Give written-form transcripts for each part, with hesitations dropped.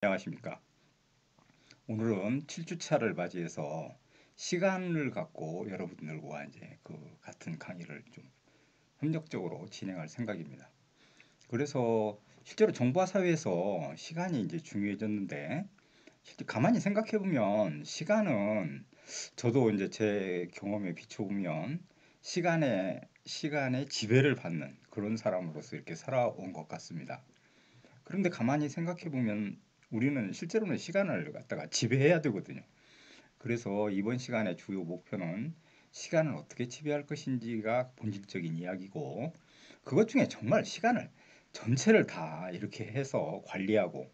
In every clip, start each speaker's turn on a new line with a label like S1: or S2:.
S1: 안녕하십니까. 오늘은 7주차를 맞이해서 시간을 갖고 여러분들과 이제 그 같은 강의를 좀 협력적으로 진행할 생각입니다. 그래서 실제로 정보화 사회에서 시간이 이제 중요해졌는데 실제 가만히 생각해 보면 시간은 저도 이제 제 경험에 비춰보면 시간의 지배를 받는 그런 사람으로서 이렇게 살아온 것 같습니다. 그런데 가만히 생각해 보면 우리는 실제로는 시간을 갖다가 지배해야 되거든요. 그래서 이번 시간의 주요 목표는 시간을 어떻게 지배할 것인지가 본질적인 이야기고, 그것 중에 정말 시간을 전체를 다 이렇게 해서 관리하고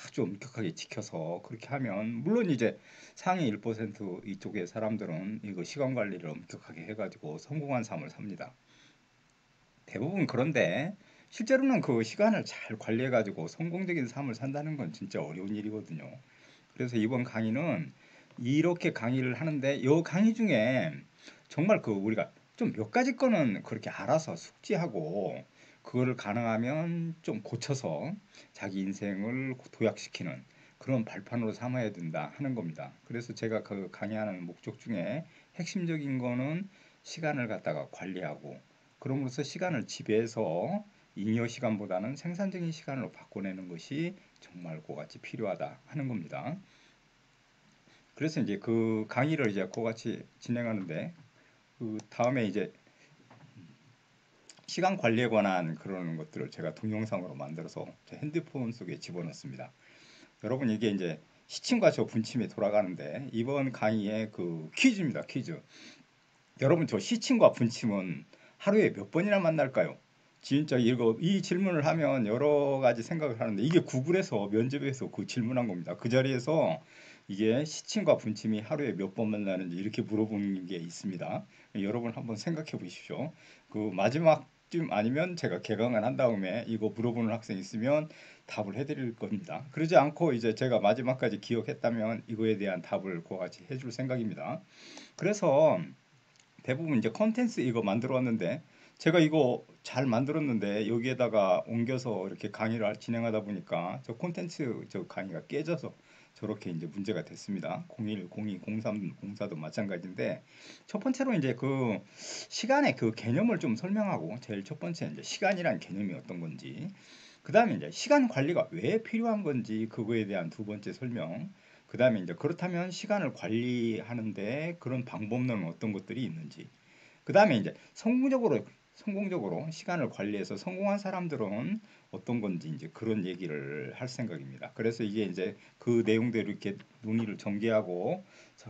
S1: 아주 엄격하게 지켜서 그렇게 하면, 물론 이제 상위 1% 이쪽의 사람들은 이거 시간 관리를 엄격하게 해가지고 성공한 삶을 삽니다. 대부분. 그런데 실제로는 그 시간을 잘 관리해가지고 성공적인 삶을 산다는 건 진짜 어려운 일이거든요. 그래서 이번 강의는 이렇게 강의를 하는데, 이 강의 중에 정말 그 우리가 좀 몇 가지 거는 그렇게 알아서 숙지하고 그거를 가능하면 좀 고쳐서 자기 인생을 도약시키는 그런 발판으로 삼아야 된다 하는 겁니다. 그래서 제가 그 강의하는 목적 중에 핵심적인 거는 시간을 갖다가 관리하고, 그럼으로써 시간을 지배해서 잉여 시간보다는 생산적인 시간으로 바꿔내는 것이 정말 그같이 필요하다 하는 겁니다. 그래서 이제 그 강의를 이제 그같이 진행하는데, 그 다음에 이제 시간 관리에 관한 그런 것들을 제가 동영상으로 만들어서 제 핸드폰 속에 집어넣습니다. 여러분, 이게 이제 시침과 저 분침이 돌아가는데, 이번 강의의 그 퀴즈입니다. 퀴즈. 여러분, 저 시침과 분침은 하루에 몇 번이나 만날까요? 진짜 이거 이 질문을 하면 여러 가지 생각을 하는데, 이게 구글에서 면접에서 그 질문한 겁니다. 그 자리에서 이게 시침과 분침이 하루에 몇 번 만나는지 이렇게 물어보는 게 있습니다. 여러분 한번 생각해 보십시오. 그 마지막쯤 아니면 제가 개강을 한 다음에 이거 물어보는 학생 있으면 답을 해드릴 겁니다. 그러지 않고 이제 제가 마지막까지 기억했다면 이거에 대한 답을 그같이 해줄 생각입니다. 그래서 대부분 이제 컨텐츠 이거 만들어 왔는데, 제가 이거 잘 만들었는데 여기에다가 옮겨서 이렇게 강의를 진행하다 보니까 저 콘텐츠 저 강의가 깨져서 저렇게 이제 문제가 됐습니다. 01, 02, 03, 04도 마찬가지인데, 첫 번째로 이제 그 시간의 그 개념을 좀 설명하고, 제일 첫 번째 이제 시간이란 개념이 어떤 건지, 그 다음에 이제 시간 관리가 왜 필요한 건지 그거에 대한 두 번째 설명, 그 다음에 이제 그렇다면 시간을 관리하는데 그런 방법론은 어떤 것들이 있는지, 그 다음에 이제 성공적으로 시간을 관리해서 성공한 사람들은 어떤 건지 이제 그런 얘기를 할 생각입니다. 그래서 이게 이제 그 내용대로 이렇게 논의를 전개하고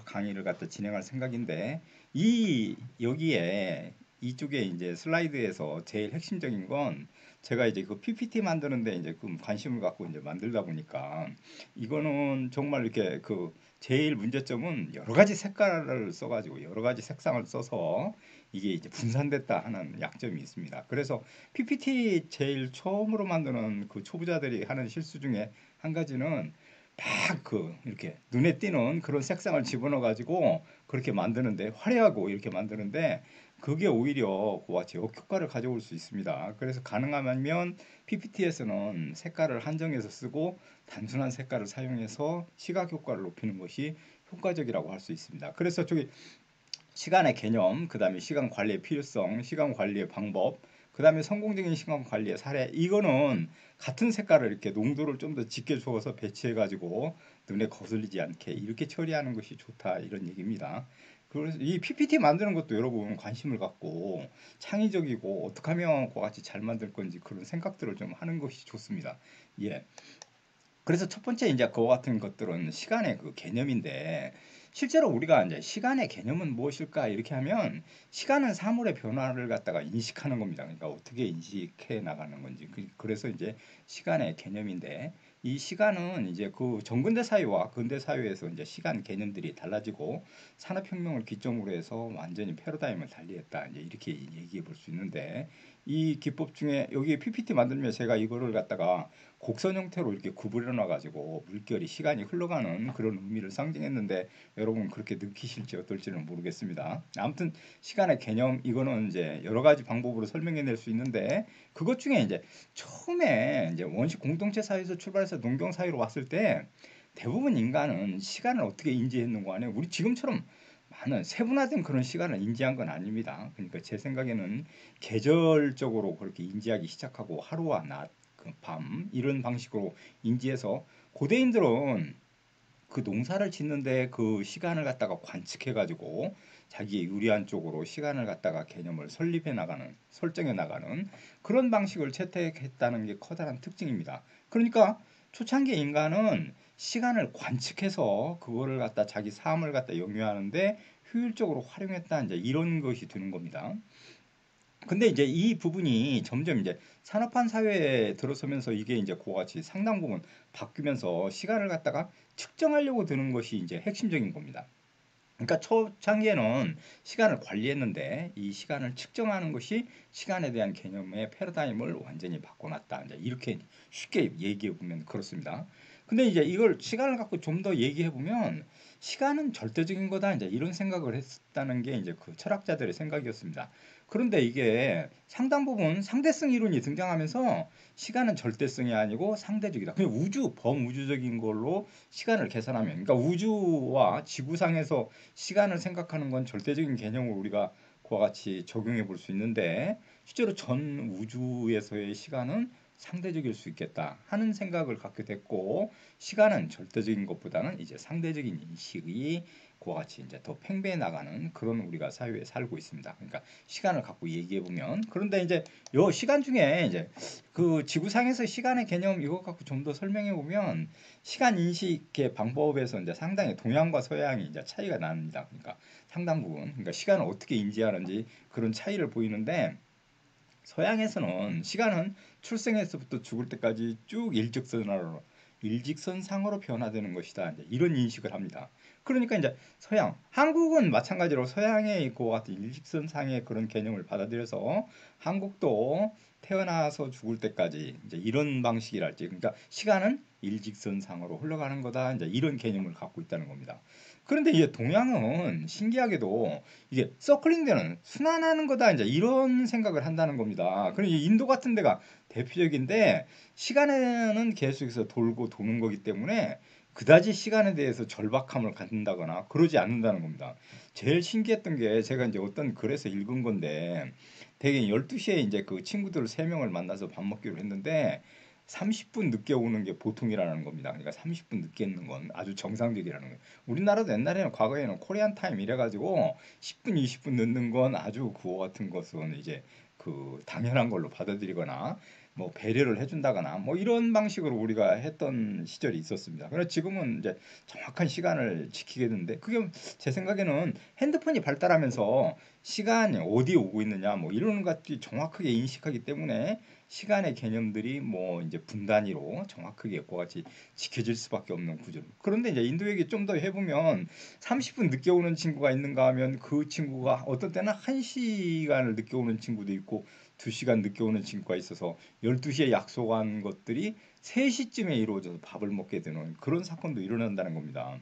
S1: 강의를 갖다 진행할 생각인데, 이 여기에 이쪽에 이제 슬라이드에서 제일 핵심적인 건, 제가 이제 그 PPT 만드는데 이제 그 관심을 갖고 이제 만들다 보니까, 이거는 정말 이렇게 그 제일 문제점은 여러 가지 색깔을 써가지고 여러 가지 색상을 써서 이게 이제 분산됐다 하는 약점이 있습니다. 그래서 PPT 제일 처음으로 만드는 그 초보자들이 하는 실수 중에 한 가지는 막 그 이렇게 눈에 띄는 그런 색상을 집어넣어 가지고 그렇게 만드는데, 화려하고 이렇게 만드는데, 그게 오히려 그와 역효과를 가져올 수 있습니다. 그래서 가능하면 PPT에서는 색깔을 한정해서 쓰고 단순한 색깔을 사용해서 시각 효과를 높이는 것이 효과적이라고 할 수 있습니다. 그래서 저기 시간의 개념, 그 다음에 시간 관리의 필요성, 시간 관리의 방법, 그 다음에 성공적인 시간 관리의 사례, 이거는 같은 색깔을 이렇게 농도를 좀 더 짙게 줘서 배치해가지고 눈에 거슬리지 않게 이렇게 처리하는 것이 좋다, 이런 얘기입니다. 그래서 이 PPT 만드는 것도 여러분 관심을 갖고 창의적이고 어떻게 하면 그같이 잘 만들 건지 그런 생각들을 좀 하는 것이 좋습니다. 예. 그래서 첫 번째 이제 그와 같은 것들은 시간의 그 개념인데, 실제로 우리가 이제 시간의 개념은 무엇일까 이렇게 하면, 시간은 사물의 변화를 갖다가 인식하는 겁니다. 그러니까 어떻게 인식해 나가는 건지. 그래서 이제 시간의 개념인데, 이 시간은 이제 그 전근대 사회와 근대 사회에서 이제 시간 개념들이 달라지고 산업혁명을 기점으로 해서 완전히 패러다임을 달리했다, 이제 이렇게 얘기해 볼 수 있는데, 이 기법 중에 여기 PPT 만들면 제가 이거를 갖다가 곡선 형태로 이렇게 구부려 놔 가지고 물결이 시간이 흘러가는 그런 의미를 상징했는데 여러분 그렇게 느끼실지 어떨지는 모르겠습니다. 아무튼 시간의 개념 이거는 이제 여러 가지 방법으로 설명해 낼 수 있는데 그것 중에 이제 처음에 이제 원시 공동체 사회에서 출발해서 농경 사회로 왔을 때 대부분 인간은 시간을 어떻게 인지했는가 하냐 우리 지금처럼 많은 세분화된 그런 시간을 인지한 건 아닙니다. 그러니까 제 생각에는 계절적으로 그렇게 인지하기 시작하고 하루와 낮, 그 밤 이런 방식으로 인지해서 고대인들은 그 농사를 짓는데 그 시간을 갖다가 관측해 가지고 자기의 유리한 쪽으로 시간을 갖다가 개념을 설립해 나가는 설정해 나가는 그런 방식을 채택했다는 게 커다란 특징입니다. 그러니까 초창기 인간은 시간을 관측해서 그거를 갖다 자기 삶을 갖다 영위하는데 효율적으로 활용했다 이제 이런 것이 되는 겁니다. 근데 이제 이 부분이 점점 이제 산업화 사회에 들어서면서 이게 이제 그와 같이 상당 부분 바뀌면서 시간을 갖다가 측정하려고 드는 것이 이제 핵심적인 겁니다. 그러니까 초창기에는 시간을 관리했는데 이 시간을 측정하는 것이 시간에 대한 개념의 패러다임을 완전히 바꿔놨다. 이제 이렇게 쉽게 얘기해 보면 그렇습니다. 근데 이제 이걸 시간을 갖고 좀 더 얘기해 보면 시간은 절대적인 거다. 이제 이런 생각을 했다는 게 이제 그 철학자들의 생각이었습니다. 그런데 이게 상당 부분 상대성 이론이 등장하면서 시간은 절대성이 아니고 상대적이다. 그냥 우주, 범우주적인 걸로 시간을 계산하면, 그러니까 우주와 지구상에서 시간을 생각하는 건 절대적인 개념을 우리가 그와 같이 적용해 볼 수 있는데 실제로 전 우주에서의 시간은 상대적일 수 있겠다 하는 생각을 갖게 됐고 시간은 절대적인 것보다는 이제 상대적인 인식이 그와 같이 이제 더 팽배해 나가는 그런 우리가 사회에 살고 있습니다. 그러니까 시간을 갖고 얘기해 보면 그런데 이제 요 시간 중에 이제 그 지구상에서 시간의 개념 이것 갖고 좀 더 설명해 보면 시간 인식의 방법에서 이제 상당히 동양과 서양이 이제 차이가 납니다. 그러니까 상당 부분 그러니까 시간을 어떻게 인지하는지 그런 차이를 보이는데 서양에서는 시간은 출생에서부터 죽을 때까지 쭉 일직선상으로 변화되는 것이다. 이제 이런 인식을 합니다. 그러니까 이제 서양, 한국은 마찬가지로 서양의 그와 같은 일직선상의 그런 개념을 받아들여서 한국도 태어나서 죽을 때까지 이제 이런 방식이랄지, 그러니까 시간은 일직선상으로 흘러가는 거다. 이제 이런 개념을 갖고 있다는 겁니다. 그런데 이제 동양은 신기하게도 이게 서클링되는 순환하는 거다 이제 이런 생각을 한다는 겁니다. 그리고 인도 같은 데가 대표적인데 시간에는 계속해서 돌고 도는 거기 때문에 그다지 시간에 대해서 절박함을 갖는다거나 그러지 않는다는 겁니다. 제일 신기했던 게 제가 이제 어떤 글에서 읽은 건데 대개 12시에 이제 그 친구들 3명을 만나서 밥 먹기로 했는데 30분 늦게 오는 게 보통이라는 겁니다. 그러니까 30분 늦게 있는 건 아주 정상적이라는 거예요. 우리나라도 옛날에는 과거에는 코리안 타임 이래가지고 10분, 20분 늦는 건 아주 그거 같은 것은 이제 그 당연한 걸로 받아들이거나 뭐 배려를 해준다거나 뭐 이런 방식으로 우리가 했던 시절이 있었습니다. 그래서 지금은 이제 정확한 시간을 지키게 되는데 그게 제 생각에는 핸드폰이 발달하면서 시간이 어디 오고 있느냐 뭐 이런 것들이 정확하게 인식하기 때문에 시간의 개념들이 뭐 이제 분 단위로 정확하게 그와 같이 지켜질 수밖에 없는 구조. 그런데 이제 인도 얘기 좀 더 해보면 30분 늦게 오는 친구가 있는가 하면 그 친구가 어떤 때는 1시간을 늦게 오는 친구도 있고 2시간 늦게 오는 친구가 있어서 12시에 약속한 것들이 3시쯤에 이루어져서 밥을 먹게 되는 그런 사건도 일어난다는 겁니다.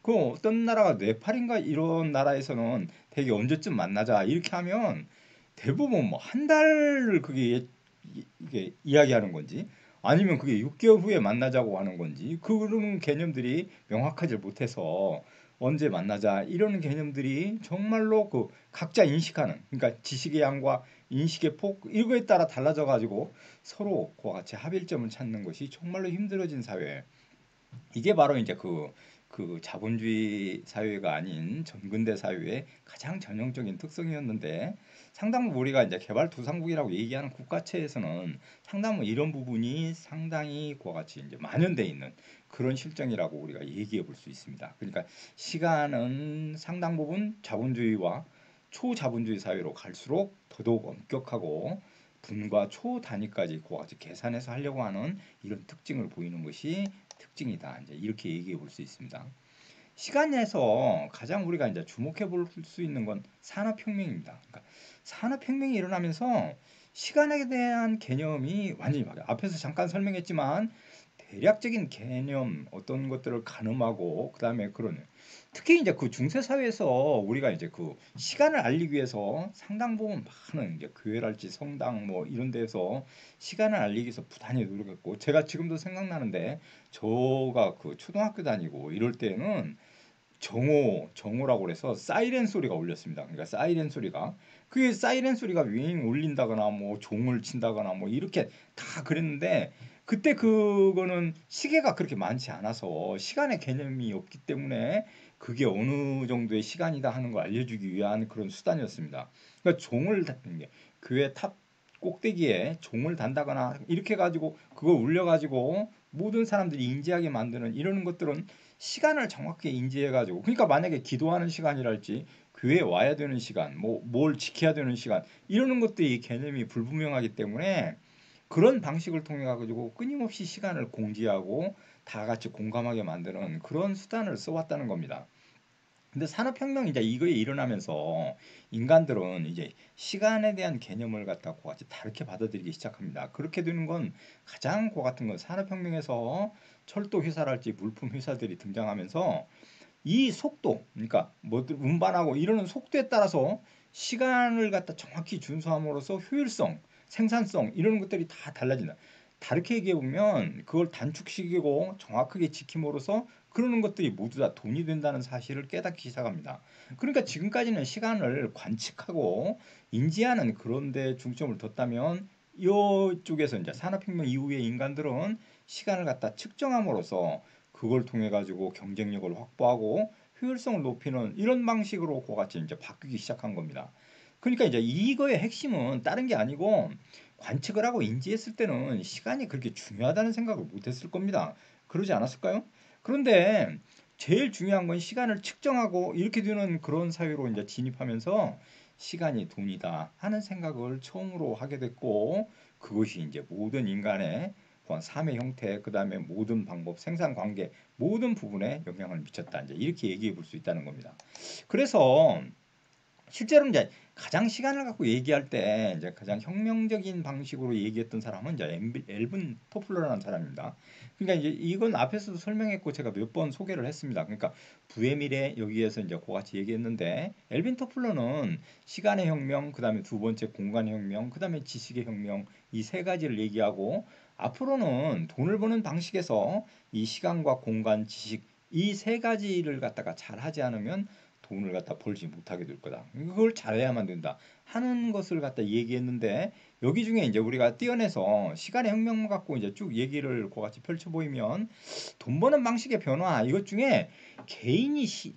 S1: 그 어떤 나라가 네팔인가 이런 나라에서는 되게 언제쯤 만나자 이렇게 하면 대부분 뭐 한 달을 그게 이게 이야기하는 건지 아니면 그게 6개월 후에 만나자고 하는 건지 그런 개념들이 명확하지 못해서 언제 만나자 이런 개념들이 정말로 그 각자 인식하는 그러니까 지식의 양과 인식의 폭 이거에 따라 달라져 가지고 서로 그와 같이 합일점을 찾는 것이 정말로 힘들어진 사회. 이게 바로 이제 그 자본주의 사회가 아닌 전근대 사회의 가장 전형적인 특성이었는데 상당 부분 우리가 이제 개발도상국이라고 얘기하는 국가체에서는 상당 부분 이런 부분이 상당히 그와 같이 이제 만연돼 있는 그런 실정이라고 우리가 얘기해 볼 수 있습니다. 그러니까 시간은 상당 부분 자본주의와 초자본주의 사회로 갈수록 더더욱 엄격하고 분과 초 단위까지 그와 같이 계산해서 하려고 하는 이런 특징을 보이는 것이 특징이다. 이제 이렇게 얘기해 볼 수 있습니다. 시간에서 가장 우리가 이제 주목해 볼 수 있는 건 산업혁명입니다. 그러니까 산업혁명이 일어나면서 시간에 대한 개념이 완전히 바뀌어요. 앞에서 잠깐 설명했지만 대략적인 개념 어떤 것들을 가늠하고 그다음에 그런 특히 이제 그 중세 사회에서 우리가 이제 그 시간을 알리기 위해서 상당 부분 많은 이제 교회랄지 성당 뭐 이런 데서 시간을 알리기 위해서 부단히 노력했고 제가 지금도 생각나는데 저가 그 초등학교 다니고 이럴 때는 정오라고 그래서 사이렌 소리가 울렸습니다. 그러니까 사이렌 소리가 그게 사이렌 소리가 윙 울린다거나 뭐 종을 친다거나 뭐 이렇게 다 그랬는데 그때 그거는 시계가 그렇게 많지 않아서 시간의 개념이 없기 때문에 그게 어느 정도의 시간이다 하는 걸 알려주기 위한 그런 수단이었습니다. 그러니까 종을 닫는 게 교회 탑 꼭대기에 종을 단다거나 이렇게 가지고 그걸 울려가지고 모든 사람들이 인지하게 만드는 이런 것들은 시간을 정확히 인지해가지고 그러니까 만약에 기도하는 시간이랄지 교회에 와야 되는 시간 뭐 뭘 지켜야 되는 시간 이러는 것들이 개념이 불분명하기 때문에 그런 방식을 통해 가지고 끊임없이 시간을 공지하고 다 같이 공감하게 만드는 그런 수단을 써왔다는 겁니다. 근데 산업혁명이 이제 이거에 일어나면서 인간들은 이제 시간에 대한 개념을 갖다 고 같이 다르게 받아들이기 시작합니다. 그렇게 되는 건 가장 고 같은 건 산업혁명에서 철도 회사랄지 물품 회사들이 등장하면서 이 속도, 그러니까 뭐 운반하고 이러는 속도에 따라서 시간을 갖다 정확히 준수함으로써 효율성, 생산성 이런 것들이 다 달라진다. 다르게 얘기해 보면 그걸 단축시키고 정확하게 지킴으로써 그러는 것들이 모두 다 돈이 된다는 사실을 깨닫기 시작합니다. 그러니까 지금까지는 시간을 관측하고 인지하는 그런 데 중점을 뒀다면 이쪽에서 이제 산업혁명 이후의 인간들은 시간을 갖다 측정함으로써 그걸 통해 가지고 경쟁력을 확보하고 효율성을 높이는 이런 방식으로 그같이 이제 바뀌기 시작한 겁니다. 그러니까 이제 이거의 핵심은 다른 게 아니고 관측을 하고 인지했을 때는 시간이 그렇게 중요하다는 생각을 못 했을 겁니다. 그러지 않았을까요? 그런데 제일 중요한 건 시간을 측정하고 이렇게 되는 그런 사회로 이제 진입하면서 시간이 돈이다 하는 생각을 처음으로 하게 됐고 그것이 이제 모든 인간의 삶의 형태, 그 다음에 모든 방법, 생산 관계 모든 부분에 영향을 미쳤다. 이제 이렇게 얘기해 볼 수 있다는 겁니다. 그래서 실제로 이제 가장 시간을 갖고 얘기할 때 이제 가장 혁명적인 방식으로 얘기했던 사람은 이제 엘빈 토플러라는 사람입니다. 그러니까 이제 이건 앞에서도 설명했고 제가 몇 번 소개를 했습니다. 그러니까 부의 미래 여기에서 이제 그같이 얘기했는데 엘빈 토플러는 시간의 혁명, 그다음에 두 번째 공간의 혁명, 그다음에 지식의 혁명 이 세 가지를 얘기하고 앞으로는 돈을 버는 방식에서 이 시간과 공간, 지식 이 세 가지를 갖다가 잘 하지 않으면 돈을 갖다 벌지 못하게 될 거다. 그걸 잘해야만 된다. 하는 것을 갖다 얘기했는데 여기 중에 이제 우리가 떼어내서 시간의 혁명만 갖고 이제 쭉 얘기를 그같이 펼쳐 보이면 돈 버는 방식의 변화 이것 중에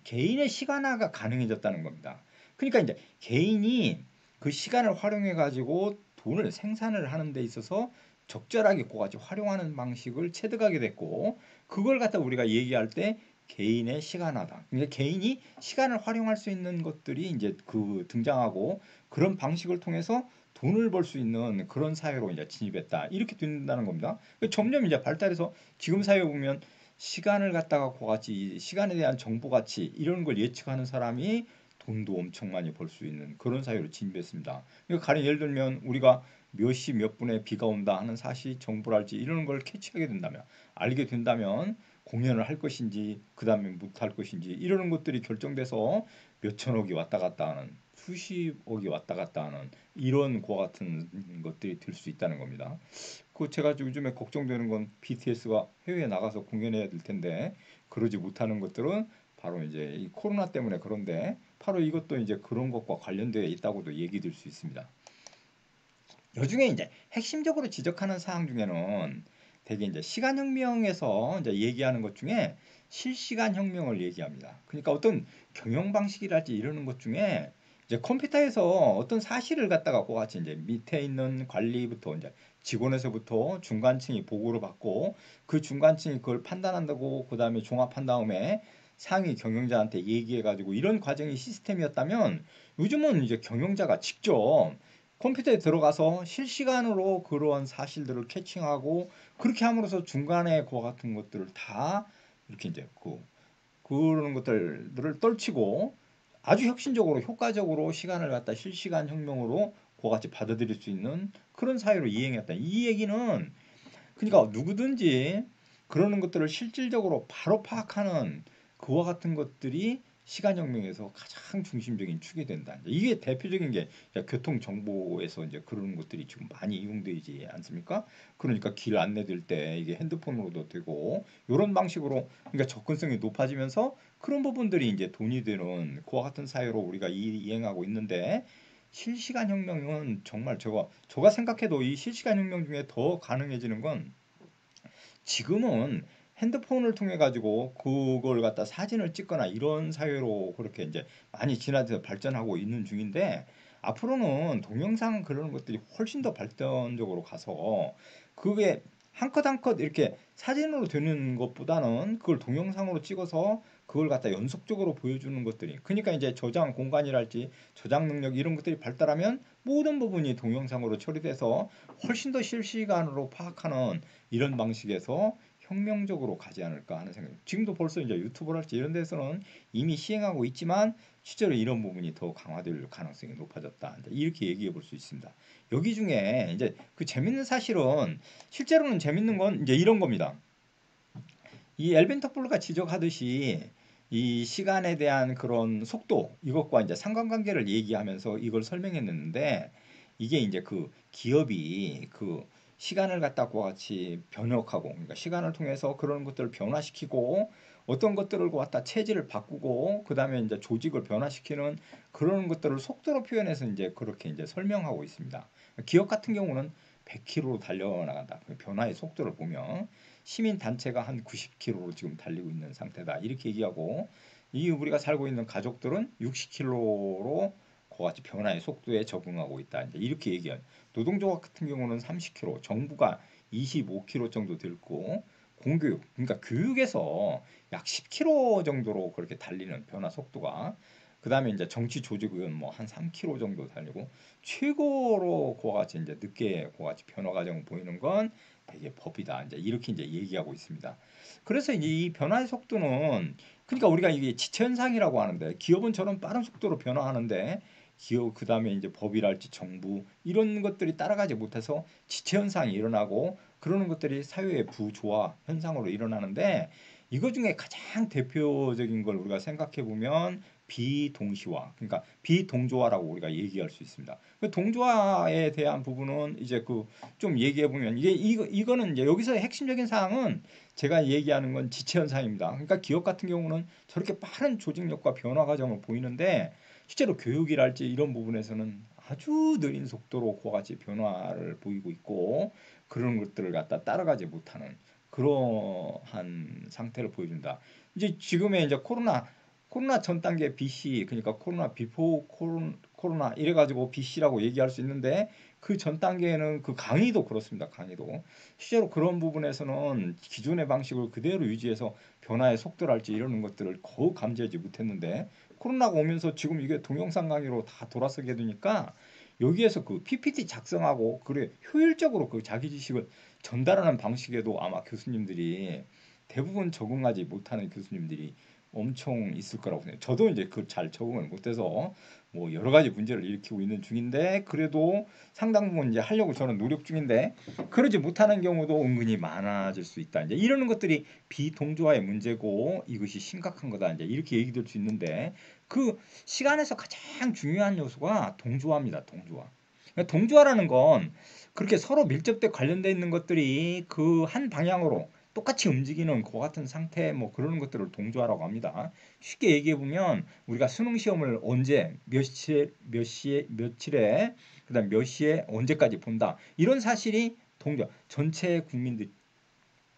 S1: 개인의 시간화가 가능해졌다는 겁니다. 그러니까 이제 개인이 그 시간을 활용해 가지고 돈을 생산을 하는 데 있어서 적절하게 그같이 활용하는 방식을 체득하게 됐고 그걸 갖다 우리가 얘기할 때 개인의 시간화다. 그러니까 개인이 시간을 활용할 수 있는 것들이 이제 그 등장하고 그런 방식을 통해서 돈을 벌 수 있는 그런 사회로 이제 진입했다. 이렇게 된다는 겁니다. 점점 이제 발달해서 지금 사회에 보면 시간을 갖다가 그같이 시간에 대한 정보 가치 이런 걸 예측하는 사람이 돈도 엄청 많이 벌 수 있는 그런 사회로 진입했습니다. 그러니까 가령 예를 들면 우리가 몇 시 몇 분에 비가 온다 하는 사실 정보랄지 이런 걸 캐치하게 된다면 알게 된다면 공연을 할 것인지 그 다음에 못할 것인지 이러는 것들이 결정돼서 몇 천억이 왔다 갔다 하는 수십억이 왔다 갔다 하는 이런 거 같은 것들이 될 수 있다는 겁니다. 그 제가 요즘에 걱정되는 건 BTS가 해외에 나가서 공연해야 될 텐데 그러지 못하는 것들은 바로 이제 이 코로나 때문에 그런데 바로 이것도 이제 그런 것과 관련되어 있다고도 얘기될 수 있습니다. 요중에 이제 핵심적으로 지적하는 사항 중에는 되게 이제 시간혁명에서 이제 얘기하는 것 중에 실시간 혁명을 얘기합니다. 그러니까 어떤 경영 방식이랄지 이러는 것 중에 이제 컴퓨터에서 어떤 사실을 갖다가 그같이 이제 밑에 있는 관리부터 이제 직원에서부터 중간층이 보고를 받고 그 중간층이 그걸 판단한다고 그 다음에 종합한 다음에 상위 경영자한테 얘기해가지고 이런 과정이 시스템이었다면 요즘은 이제 경영자가 직접 컴퓨터에 들어가서 실시간으로 그러한 사실들을 캐칭하고 그렇게 함으로써 중간에 그와 같은 것들을 다 이렇게 이제 그런 것들을 떨치고 아주 혁신적으로 효과적으로 시간을 갖다 실시간 혁명으로 그와 같이 받아들일 수 있는 그런 사회로 이행했다. 이 얘기는 그러니까 누구든지 그러는 것들을 실질적으로 바로 파악하는 그와 같은 것들이 시간혁명에서 가장 중심적인 축이 된다. 이게 대표적인 게 교통 정보에서 이제 그런 것들이 지금 많이 이용되지 않습니까? 그러니까 길 안내될 때 이게 핸드폰으로도 되고 이런 방식으로 그러니까 접근성이 높아지면서 그런 부분들이 이제 돈이 되는 그와 같은 사회로 우리가 이행하고 있는데 실시간 혁명은 정말 제가 생각해도 이 실시간 혁명 중에 더 가능해지는 건 지금은 핸드폰을 통해 가지고 그걸 갖다 사진을 찍거나 이런 사회로 그렇게 이제 많이 진화돼서 발전하고 있는 중인데 앞으로는 동영상 그런 것들이 훨씬 더 발전적으로 가서 그게 한 컷 한 컷 이렇게 사진으로 되는 것보다는 그걸 동영상으로 찍어서 그걸 갖다 연속적으로 보여주는 것들이 그러니까 이제 저장 공간이랄지 저장 능력 이런 것들이 발달하면 모든 부분이 동영상으로 처리돼서 훨씬 더 실시간으로 파악하는 이런 방식에서 혁명적으로 가지 않을까 하는 생각. 지금도 벌써 이제 유튜브랄지 이런 데서는 이미 시행하고 있지만 실제로 이런 부분이 더 강화될 가능성이 높아졌다. 이렇게 얘기해 볼 수 있습니다. 여기 중에 이제 그 재밌는 사실은 실제로는 재밌는 건 이제 이런 겁니다. 이 엘빈 터플러가 지적하듯이 이 시간에 대한 그런 속도 이것과 이제 상관관계를 얘기하면서 이걸 설명했는데 이게 이제 그 기업이 그 시간을 갖다 과 같이 변혁하고 그러니까 시간을 통해서 그런 것들을 변화시키고 어떤 것들을 갖다 체질을 바꾸고 그다음에 이제 조직을 변화시키는 그런 것들을 속도로 표현해서 이제 그렇게 이제 설명하고 있습니다. 기업 같은 경우는 100km로 달려나간다. 그 변화의 속도를 보면 시민 단체가 한 90km로 지금 달리고 있는 상태다. 이렇게 얘기하고 이 우리가 살고 있는 가족들은 60km로 그같이 변화의 속도에 적응하고 있다. 이제 이렇게 얘기한 노동조합 같은 경우는 30km, 정부가 25km 정도 들고 공교육 그러니까 교육에서 약 10km 정도로 그렇게 달리는 변화 속도가 그다음에 이제 정치 조직은 뭐 한 3km 정도 달리고 최고로 그와 같이 이제 늦게 그와 같이 변화 과정을 보이는 건 되게 법이다. 이제 이렇게 이제 얘기하고 있습니다. 그래서 이제 이 변화의 속도는 그러니까 우리가 이게 지체 현상이라고 하는데 기업은 저런 빠른 속도로 변화하는데 기업 그다음에 이제 법이랄지 정부 이런 것들이 따라가지 못해서 지체 현상이 일어나고 그러는 것들이 사회의 부조화 현상으로 일어나는데 이거 중에 가장 대표적인 걸 우리가 생각해 보면 비동시화 그러니까 비동조화라고 우리가 얘기할 수 있습니다. 그 동조화에 대한 부분은 이제 그 좀 얘기해 보면 이게 이거는 이제 여기서의 핵심적인 사항은 제가 얘기하는 건 지체 현상입니다. 그러니까 기업 같은 경우는 저렇게 빠른 조직력과 변화 과정을 보이는데 실제로 교육이랄지 이런 부분에서는 아주 느린 속도로 그와 같이 변화를 보이고 있고 그런 것들을 갖다 따라가지 못하는 그러한 상태를 보여준다. 이제 지금의 이제 코로나 전 단계 BC 그러니까 코로나 비포 코로나 이래가지고 BC라고 얘기할 수 있는데 그 전 단계에는 그 강의도 그렇습니다. 강의도 실제로 그런 부분에서는 기존의 방식을 그대로 유지해서 변화의 속도랄지 이러는 것들을 거의 감지하지 못했는데 코로나가 오면서 지금 이게 동영상 강의로 다 돌아서게 되니까 여기에서 그 PPT 작성하고 그래 효율적으로 그 자기 지식을 전달하는 방식에도 아마 교수님들이 대부분 적응하지 못하는 교수님들이 엄청 있을 거라고 생각해요. 저도 이제 그 잘 적응을 못해서 뭐 여러 가지 문제를 일으키고 있는 중인데 그래도 상당 부분 이제 하려고 저는 노력 중인데 그러지 못하는 경우도 은근히 많아질 수 있다. 이제 이러는 것들이 비동조화의 문제고 이것이 심각한 거다. 이제 이렇게 얘기 될 수 있는데 그 시간에서 가장 중요한 요소가 동조화입니다. 동조화. 그러니까 동조화라는 건 그렇게 서로 밀접돼 관련돼 있는 것들이 그 한 방향으로 똑같이 움직이는 그 같은 상태 뭐 그런 것들을 동조화라고 합니다. 쉽게 얘기해 보면 우리가 수능 시험을 언제 몇 시에 며칠에 그다음 몇 시에 언제까지 본다. 이런 사실이 동조 전체 국민들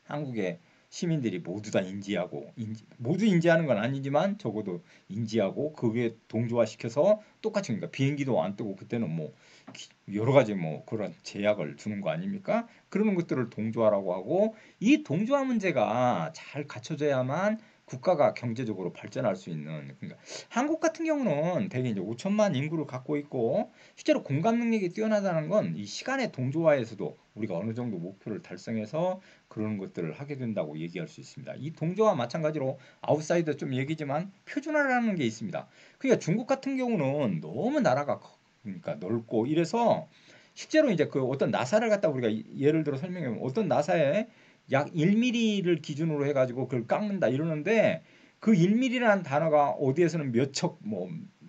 S1: 한국의 시민들이 모두 다 인지하고 모두 인지하는 건 아니지만 적어도 인지하고 그게 동조화시켜서 똑같이 그러니까 비행기도 안 뜨고 그때는 뭐 여러 가지 뭐 그런 제약을 두는 거 아닙니까? 그러는 것들을 동조화라고 하고 이 동조화 문제가 잘 갖춰져야만 국가가 경제적으로 발전할 수 있는 그러니까 한국 같은 경우는 대개 이제 5천만 인구를 갖고 있고 실제로 공감 능력이 뛰어나다는 건 이 시간의 동조화에서도 우리가 어느 정도 목표를 달성해서 그런 것들을 하게 된다고 얘기할 수 있습니다. 이 동조와 마찬가지로 아웃사이더 좀 얘기지만 표준화라는 게 있습니다. 그러니까 중국 같은 경우는 너무 나라가 그러니까 넓고 이래서 실제로 이제 그 어떤 나사를 갖다 우리가 예를 들어 설명해 보면 어떤 나사에 약 1mm를 기준으로 해가지고 그걸 깎는다 이러는데 그 1mm라는 단어가 어디에서는 몇 척 뭐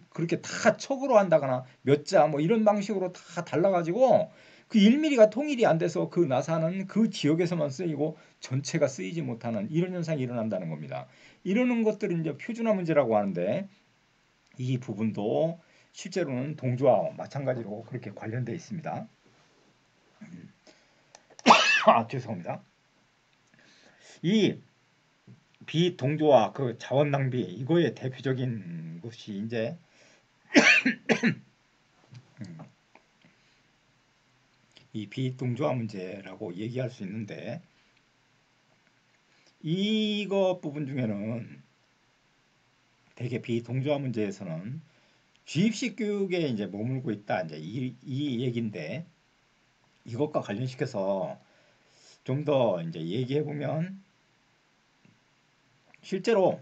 S1: 그렇게 다 척으로 한다거나 몇 자 뭐 이런 방식으로 다 달라가지고 그 1mm가 통일이 안 돼서 그 나사는 그 지역에서만 쓰이고 전체가 쓰이지 못하는 이런 현상이 일어난다는 겁니다. 이러는 것들을 이제 표준화 문제라고 하는데 이 부분도 실제로는 동조와 마찬가지로 그렇게 관련되어 있습니다. 아, 죄송합니다. 이 비동조와 그 자원 낭비 이거의 대표적인 것이 이제 이 비동조화 문제라고 얘기할 수 있는데 이거 부분 중에는 대개 비동조화 문제에서는 주입식 교육에 이제 머물고 있다 이제 이 얘기인데 이것과 관련시켜서 좀 더 이제 얘기해 보면 실제로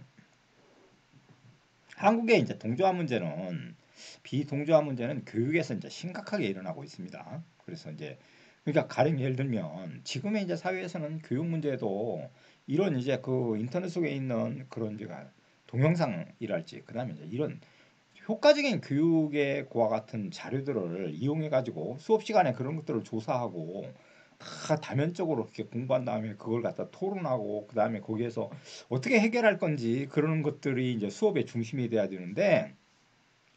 S1: 한국의 이제 동조화 문제는 비동조화 문제는 교육에서 이제 심각하게 일어나고 있습니다. 그래서 이제 그러니까 가령 예를 들면 지금의 이제 사회에서는 교육 문제도 이런 이제 그 인터넷 속에 있는 그런 제가 동영상이랄지 그다음에 이제 이런 효과적인 교육의 그와 같은 자료들을 이용해 가지고 수업 시간에 그런 것들을 조사하고 다 다면적으로 이렇게 공부한 다음에 그걸 갖다 토론하고 그다음에 거기에서 어떻게 해결할 건지 그런 것들이 이제 수업의 중심이 돼야 되는데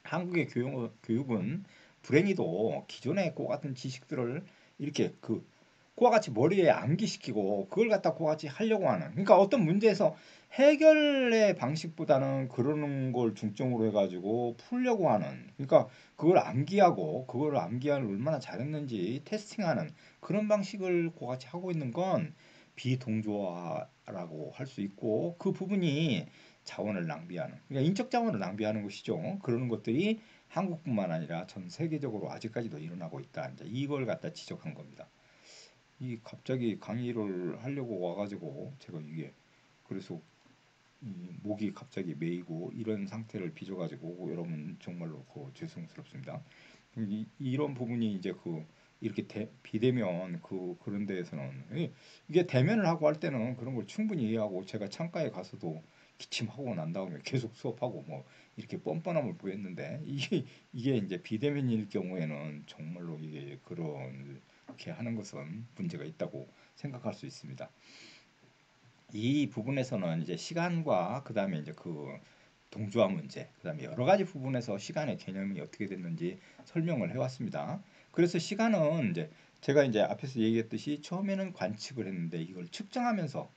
S1: 한국의 교육은 불행히도 기존의 그와 같은 지식들을 이렇게 그 그와 같이 머리에 암기시키고 그걸 갖다 그와 같이 하려고 하는 그러니까 어떤 문제에서 해결의 방식보다는 그러는 걸 중점으로 해가지고 풀려고 하는 그러니까 그걸 암기하고 그걸 암기를 얼마나 잘했는지 테스팅하는 그런 방식을 그와 같이 하고 있는 건 비동조화라고 할 수 있고 그 부분이 자원을 낭비하는 그러니까 인적 자원을 낭비하는 것이죠. 그러는 것들이 한국뿐만 아니라 전 세계적으로 아직까지도 일어나고 있다. 이제 이걸 갖다 지적한 겁니다. 이 갑자기 강의를 하려고 와가지고 제가 이게 그래서 이 목이 갑자기 메이고 이런 상태를 빚어가지고 여러분 정말로 그 죄송스럽습니다. 이런 부분이 이제 그 이렇게 비대면 그런 데에서는 이게 대면을 하고 할 때는 그런 걸 충분히 이해하고 제가 창가에 가서도 기침하고 난 다음에 계속 수업하고 뭐 이렇게 뻔뻔함을 보였는데 이게 이제 비대면일 경우에는 정말로 이게 그렇게 하는 것은 문제가 있다고 생각할 수 있습니다. 이 부분에서는 이제 시간과 그다음에 이제 그 동조화 문제, 그다음에 여러 가지 부분에서 시간의 개념이 어떻게 됐는지 설명을 해왔습니다. 그래서 시간은 이제 제가 이제 앞에서 얘기했듯이 처음에는 관측을 했는데 이걸 측정하면서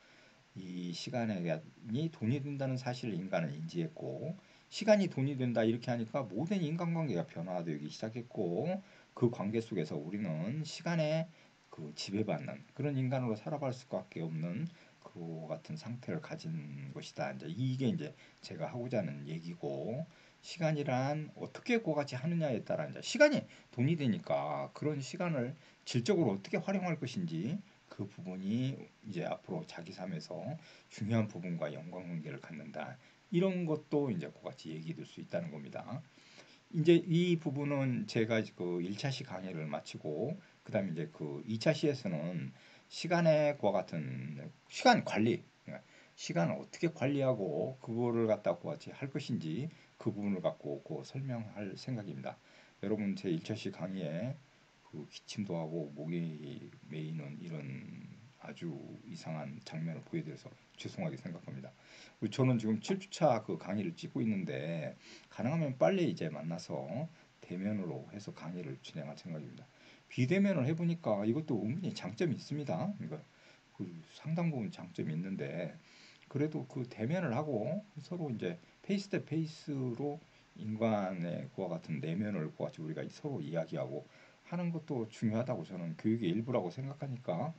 S1: 이 시간이 돈이 된다는 사실을 인간은 인지했고 시간이 돈이 된다 이렇게 하니까 모든 인간관계가 변화되기 시작했고 그 관계 속에서 우리는 시간에 그 지배받는 그런 인간으로 살아갈 수밖에 없는 그 같은 상태를 가진 것이다. 이제 이게 이제 제가 하고자 하는 얘기고 시간이란 어떻게 그같이 하느냐에 따라 이제 시간이 돈이 되니까 그런 시간을 질적으로 어떻게 활용할 것인지 그 부분이 이제 앞으로 자기 삶에서 중요한 부분과 연관관계를 갖는다. 이런 것도 이제 그같이 얘기될 수 있다는 겁니다. 이제 이 부분은 제가 그 1차 시 강의를 마치고 그다음에 이제 그 2차 시에서는 시간의 그와 같은 시간 관리, 그러니까 시간을 어떻게 관리하고 그거를 갖다 그같이 할 것인지 그 부분을 갖고 그 설명할 생각입니다. 여러분 제 1차 시 강의에 그 기침도 하고 목이 메이는 이런 아주 이상한 장면을 보여드려서 죄송하게 생각합니다. 저는 지금 7주차 그 강의를 찍고 있는데 가능하면 빨리 이제 만나서 대면으로 해서 강의를 진행할 생각입니다. 비대면을 해보니까 이것도 은근히 장점이 있습니다. 그러니까 그 상당 부분 장점이 있는데 그래도 그 대면을 하고 서로 이제 페이스 대 페이스로 인간의 그와 같은 내면을 그와 같이 우리가 서로 이야기하고 하는 것도 중요하다고 저는 교육의 일부라고 생각하니까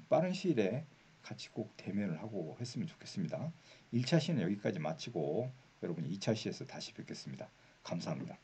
S1: 빠른 시일에 같이 꼭 대면을 하고 했으면 좋겠습니다. 1차 시는 여기까지 마치고 여러분 2차 시에서 다시 뵙겠습니다. 감사합니다.